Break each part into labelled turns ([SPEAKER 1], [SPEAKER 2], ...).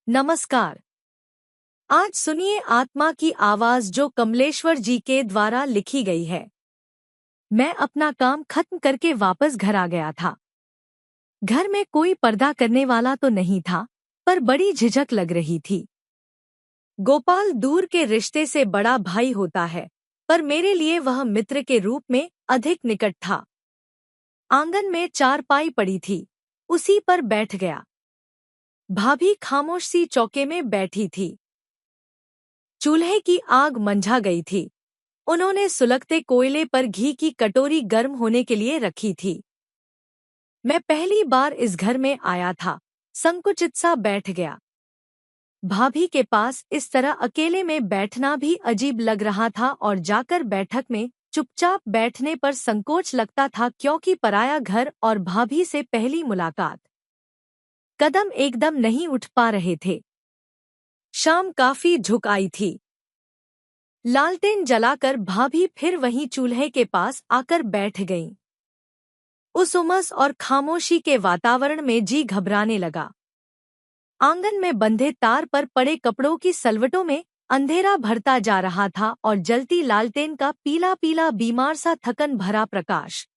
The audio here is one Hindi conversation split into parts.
[SPEAKER 1] नमस्कार। आज सुनिए आत्मा की आवाज जो कमलेश्वर जी के द्वारा लिखी गई है। मैं अपना काम खत्म करके वापस घर आ गया था। घर में कोई पर्दा करने वाला तो नहीं था, पर बड़ी झिझक लग रही थी। गोपाल दूर के रिश्ते से बड़ा भाई होता है, पर मेरे लिए वह मित्र के रूप में अधिक निकट था। आंगन में चारपाई पड़ी थी, उसी पर बैठ गया। भाभी खामोश सी चौके में बैठी थी। चूल्हे की आग मंझा गई थी। उन्होंने सुलगते कोयले पर घी की कटोरी गर्म होने के लिए रखी थी। मैं पहली बार इस घर में आया था, संकुचित सा बैठ गया। भाभी के पास इस तरह अकेले में बैठना भी अजीब लग रहा था और जाकर बैठक में चुपचाप बैठने पर संकोच लगता था, क्योंकि पराया घर और भाभी से पहली मुलाकात। कदम एकदम नहीं उठ पा रहे थे। शाम काफी झुक आई थी। लालटेन जलाकर भाभी फिर वहीं चूल्हे के पास आकर बैठ गईं। उस उमस और खामोशी के वातावरण में जी घबराने लगा। आंगन में बंधे तार पर पड़े कपड़ों की सलवटों में अंधेरा भरता जा रहा था और जलती लालटेन का पीला पीला बीमार सा थकन भरा प्रकाश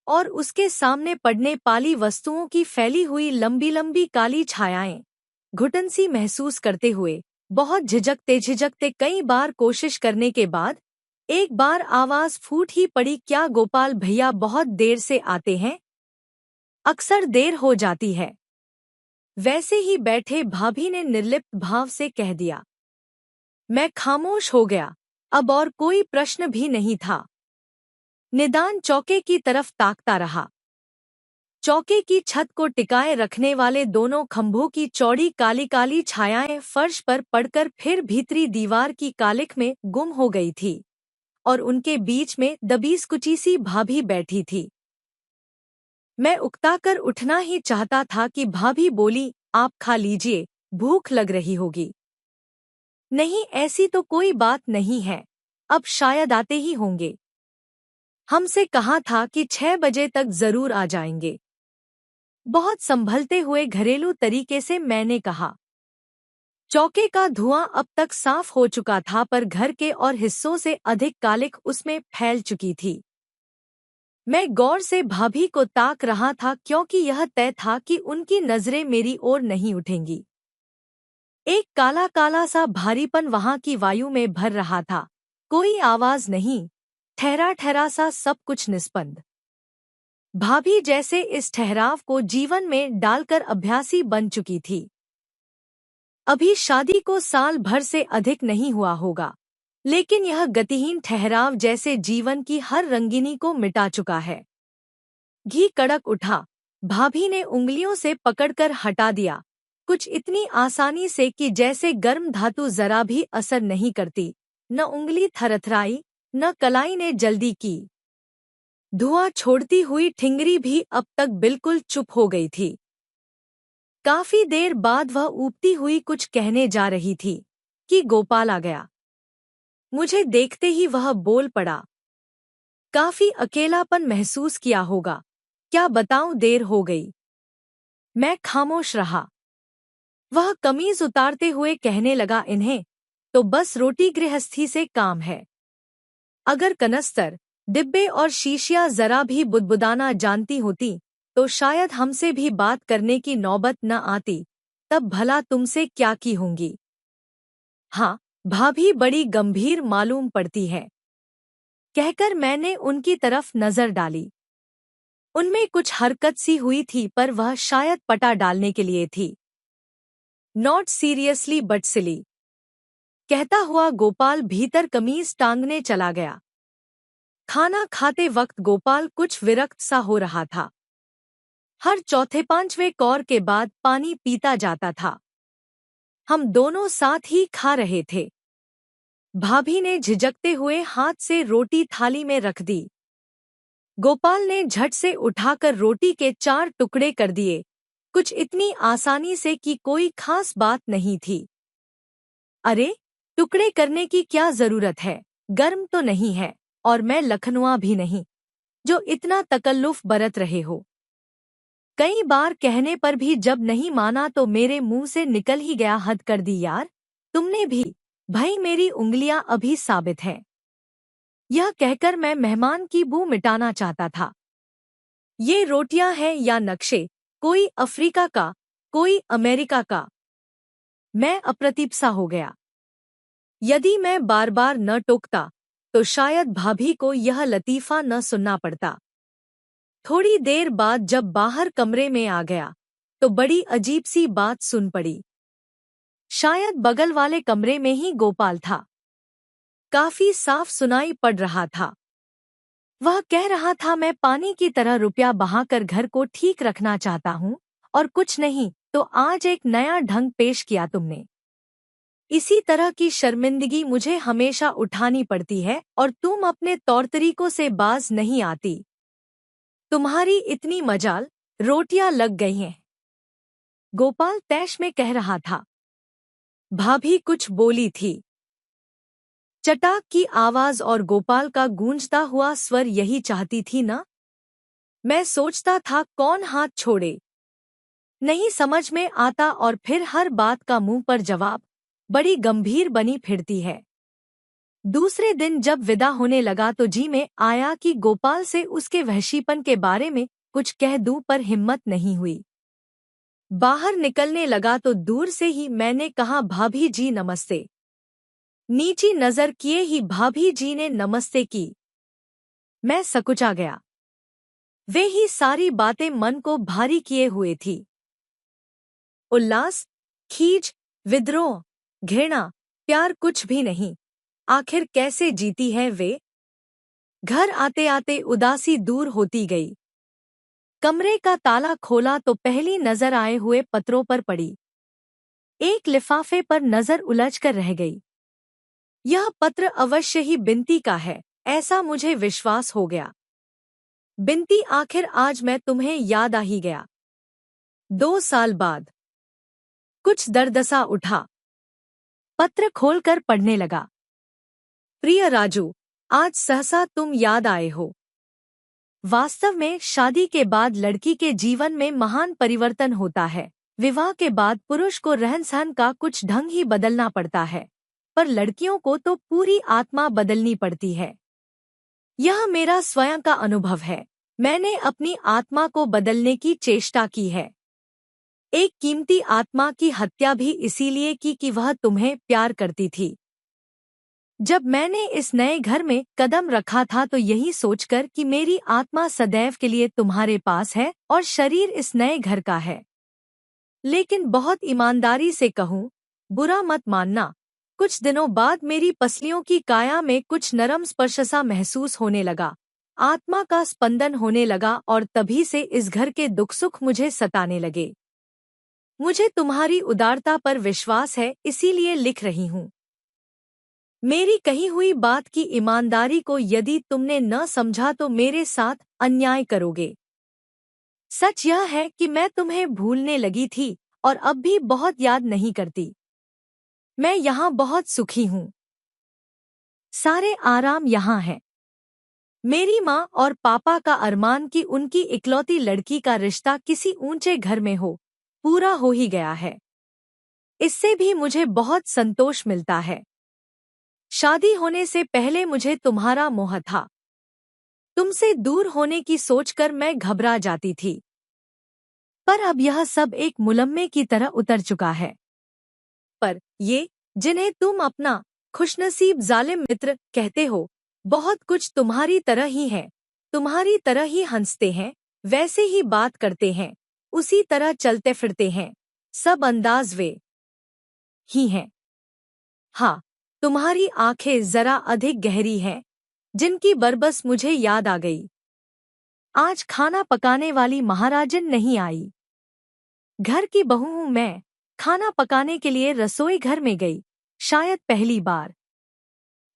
[SPEAKER 1] और उसके सामने पड़ने पाली वस्तुओं की फैली हुई लंबी लंबी काली छायाएं। घुटन सी महसूस करते हुए, बहुत झिझकते कई बार कोशिश करने के बाद एक बार आवाज फूट ही पड़ी, क्या गोपाल भैया बहुत देर से आते हैं? अक्सर देर हो जाती है। वैसे ही बैठे भाभी ने निर्लिप्त भाव से कह दिया। मैं खामोश हो गया। अब और कोई प्रश्न भी नहीं था। निदान चौके की तरफ ताकता रहा। चौके की छत को टिकाए रखने वाले दोनों खंभों की चौड़ी काली काली छायाएं फर्श पर पड़कर फिर भीतरी दीवार की कालिख में गुम हो गई थी और उनके बीच में दबीस कुची सी भाभी बैठी थी। मैं उकताकर उठना ही चाहता था कि भाभी बोली, आप खा लीजिए, भूख लग रही होगी। नहीं, ऐसी तो कोई बात नहीं है, अब शायद आते ही होंगे। हमसे कहा था कि 6 बजे तक जरूर आ जाएंगे। बहुत संभलते हुए घरेलू तरीके से मैंने कहा। चौके का धुआं अब तक साफ हो चुका था, पर घर के और हिस्सों से अधिक कालिख उसमें फैल चुकी थी। मैं गौर से भाभी को ताक रहा था, क्योंकि यह तय था कि उनकी नजरें मेरी ओर नहीं उठेंगी। एक काला काला सा भारीपन वहां की वायु में भर रहा था। कोई आवाज नहीं, ठहरा ठहरा सा सब कुछ निस्पंद। भाभी जैसे इस ठहराव को जीवन में डालकर अभ्यासी बन चुकी थी। अभी शादी को साल भर से अधिक नहीं हुआ होगा, लेकिन यह गतिहीन ठहराव जैसे जीवन की हर रंगीनी को मिटा चुका है। घी कड़क उठा। भाभी ने उंगलियों से पकड़कर हटा दिया, कुछ इतनी आसानी से कि जैसे गर्म धातु जरा भी असर नहीं करती। न उंगली थरथराई, न कलाई ने जल्दी की। धुआं छोड़ती हुई ठिंगरी भी अब तक बिल्कुल चुप हो गई थी। काफी देर बाद वह ऊबती हुई कुछ कहने जा रही थी कि गोपाल आ गया। मुझे देखते ही वह बोल पड़ा। काफी अकेलापन महसूस किया होगा, क्या बताऊं, देर हो गई। मैं खामोश रहा। वह कमीज उतारते हुए कहने लगा, इन्हें तो बस रोटी गृहस्थी से काम है। अगर कनस्तर, डिब्बे और शीशियां जरा भी बुदबुदाना जानती होती तो शायद हमसे भी बात करने की नौबत न आती। तब भला तुमसे क्या की होंगी? हाँ, भाभी बड़ी गंभीर मालूम पड़ती है, कहकर मैंने उनकी तरफ नजर डाली। उनमें कुछ हरकत सी हुई थी, पर वह शायद पटा डालने के लिए थी। नॉट सीरियसली बट सिली, कहता हुआ गोपाल भीतर कमीज टांगने चला गया। खाना खाते वक्त गोपाल कुछ विरक्त सा हो रहा था। हर चौथे पांचवें कौर के बाद पानी पीता जाता था। हम दोनों साथ ही खा रहे थे। भाभी ने झिझकते हुए हाथ से रोटी थाली में रख दी। गोपाल ने झट से उठाकर रोटी के 4 टुकड़े कर दिए, कुछ इतनी आसानी से कि कोई खास बात नहीं थी। अरे, टुकड़े करने की क्या जरूरत है, गर्म तो नहीं है, और मैं लखनऊआ भी नहीं जो इतना तकल्लुफ बरत रहे हो। कई बार कहने पर भी जब नहीं माना तो मेरे मुंह से निकल ही गया, हद कर दी यार तुमने भी। भाई मेरी उंगलियां अभी साबित हैं। यह कहकर मैं मेहमान की बू मिटाना चाहता था। ये रोटियां हैं या नक्शे, कोई अफ्रीका का, कोई अमेरिका का। मैं अप्रतिभ सा हो गया। यदि मैं बार बार न टोकता तो शायद भाभी को यह लतीफा न सुनना पड़ता। थोड़ी देर बाद जब बाहर कमरे में आ गया तो बड़ी अजीब सी बात सुन पड़ी। शायद बगल वाले कमरे में ही गोपाल था। काफी साफ सुनाई पड़ रहा था। वह कह रहा था, मैं पानी की तरह रुपया बहाकर घर को ठीक रखना चाहता हूँ, और कुछ नहीं तो आज एक नया ढंग पेश किया तुमने। इसी तरह की शर्मिंदगी मुझे हमेशा उठानी पड़ती है और तुम अपने तौर तरीकों से बाज नहीं आती। तुम्हारी इतनी मजाल, रोटियां लग गई हैं। गोपाल तैश में कह रहा था। भाभी कुछ बोली थी। चटाक की आवाज और गोपाल का गूंजता हुआ स्वर यही चाहती थी ना? मैं सोचता था कौन हाथ छोड़े। नहीं समझ में आता और फिर हर बात का मुंह पर जवाब, बड़ी गंभीर बनी फिरती है। दूसरे दिन जब विदा होने लगा तो जी में आया कि गोपाल से उसके वहशीपन के बारे में कुछ कह दूं, पर हिम्मत नहीं हुई। बाहर निकलने लगा तो दूर से ही मैंने कहा, भाभी जी नमस्ते। नीची नजर किए ही भाभी जी ने नमस्ते की। मैं सकुचा गया। वे ही सारी बातें मन को भारी किए हुए थी। उल्लास, खींच, विद्रोह, घृणा, प्यार कुछ भी नहीं। आखिर कैसे जीती हैं वे? घर आते आते उदासी दूर होती गई। कमरे का ताला खोला तो पहली नजर आए हुए पत्रों पर पड़ी। एक लिफाफे पर नजर उलझकर रह गई। यह पत्र अवश्य ही बिनती का है, ऐसा मुझे विश्वास हो गया। बिनती, आखिर आज मैं तुम्हें याद आ ही गया। 2 साल बाद। कुछ दरदसा उठा। पत्र खोलकर पढ़ने लगा। प्रिय राजू, आज सहसा तुम याद आए हो। वास्तव में शादी के बाद लड़की के जीवन में महान परिवर्तन होता है। विवाह के बाद पुरुष को रहन सहन का कुछ ढंग ही बदलना पड़ता है, पर लड़कियों को तो पूरी आत्मा बदलनी पड़ती है। यह मेरा स्वयं का अनुभव है। मैंने अपनी आत्मा को बदलने की चेष्टा की है। एक कीमती आत्मा की हत्या भी इसीलिए की कि वह तुम्हें प्यार करती थी। जब मैंने इस नए घर में कदम रखा था तो यही सोचकर कि मेरी आत्मा सदैव के लिए तुम्हारे पास है और शरीर इस नए घर का है। लेकिन बहुत ईमानदारी से कहूँ, बुरा मत मानना, कुछ दिनों बाद मेरी पसलियों की काया में कुछ नरम स्पर्शसा महसूस होने लगा। आत्मा का स्पंदन होने लगा और तभी से इस घर के दुख सुख मुझे सताने लगे। मुझे तुम्हारी उदारता पर विश्वास है, इसीलिए लिख रही हूँ। मेरी कही हुई बात की ईमानदारी को यदि तुमने न समझा तो मेरे साथ अन्याय करोगे। सच यह है कि मैं तुम्हें भूलने लगी थी और अब भी बहुत याद नहीं करती। मैं यहाँ बहुत सुखी हूँ। सारे आराम यहाँ है। मेरी माँ और पापा का अरमान कि उनकी इकलौती लड़की का रिश्ता किसी ऊंचे घर में हो, पूरा हो ही गया है। इससे भी मुझे बहुत संतोष मिलता है। शादी होने से पहले मुझे तुम्हारा मोह था। तुमसे दूर होने की सोचकर मैं घबरा जाती थी, पर अब यह सब एक मुलम्मे की तरह उतर चुका है। पर ये, जिन्हें तुम अपना खुशनसीब जालिम मित्र कहते हो, बहुत कुछ तुम्हारी तरह ही है। तुम्हारी तरह ही हंसते हैं, वैसे ही बात करते हैं, उसी तरह चलते फिरते हैं, सब अंदाज वे ही हैं। हाँ, तुम्हारी आंखें जरा अधिक गहरी हैं, जिनकी बरबस मुझे याद आ गई। आज खाना पकाने वाली महाराजन नहीं आई। घर की बहू हूँ मैं। खाना पकाने के लिए रसोई घर में गई, शायद पहली बार।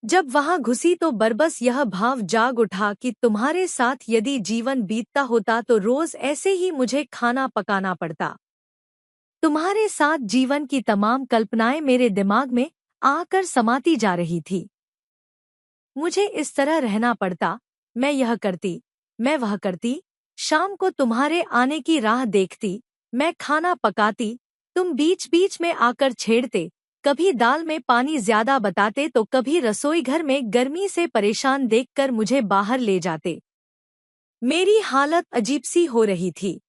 [SPEAKER 1] जब वहां घुसी तो बरबस यह भाव जाग उठा कि तुम्हारे साथ यदि जीवन बीतता होता तो रोज ऐसे ही मुझे खाना पकाना पड़ता। तुम्हारे साथ जीवन की तमाम कल्पनाएं मेरे दिमाग में आकर समाती जा रही थी। मुझे इस तरह रहना पड़ता, मैं यह करती, मैं वह करती, शाम को तुम्हारे आने की राह देखती, मैं खाना पकाती, तुम बीच बीच में आकर छेड़ते, कभी दाल में पानी ज्यादा बताते तो कभी रसोई घर में गर्मी से परेशान देखकर मुझे बाहर ले जाते। मेरी हालत अजीब सी हो रही थी।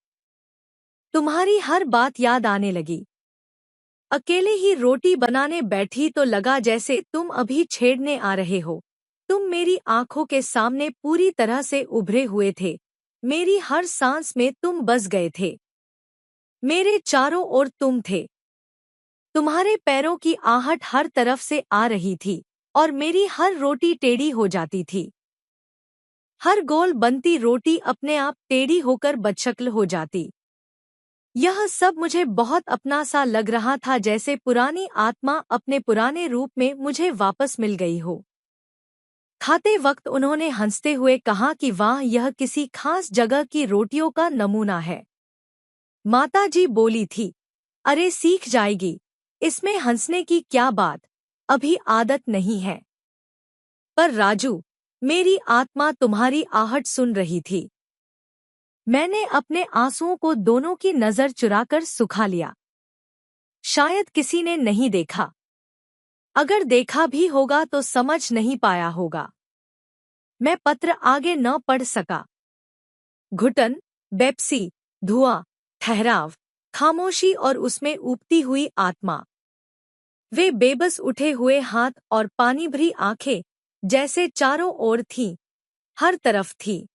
[SPEAKER 1] तुम्हारी हर बात याद आने लगी। अकेले ही रोटी बनाने बैठी तो लगा जैसे तुम अभी छेड़ने आ रहे हो। तुम मेरी आंखों के सामने पूरी तरह से उभरे हुए थे। मेरी हर सांस में तुम बस गए थे। मेरे चारों ओर तुम थे। तुम्हारे पैरों की आहट हर तरफ से आ रही थी और मेरी हर रोटी टेढ़ी हो जाती थी। हर गोल बनती रोटी अपने आप टेढ़ी होकर बदशक्ल हो जाती। यह सब मुझे बहुत अपना सा लग रहा था, जैसे पुरानी आत्मा अपने पुराने रूप में मुझे वापस मिल गई हो। खाते वक्त उन्होंने हंसते हुए कहा कि वाह, यह किसी खास जगह की रोटियों का नमूना है। माताजी बोली थी, अरे सीख जाएगी, इसमें हंसने की क्या बात, अभी आदत नहीं है। पर राजू, मेरी आत्मा तुम्हारी आहट सुन रही थी। मैंने अपने आंसुओं को दोनों की नजर चुराकर सुखा लिया। शायद किसी ने नहीं देखा। अगर देखा भी होगा तो समझ नहीं पाया होगा। मैं पत्र आगे न पढ़ सका। घुटन, बेप्सी, धुआं, ठहराव, खामोशी और उसमें ऊबती हुई आत्मा। वे बेबस उठे हुए हाथ और पानी भरी आंखें जैसे चारों ओर थीं, हर तरफ थी।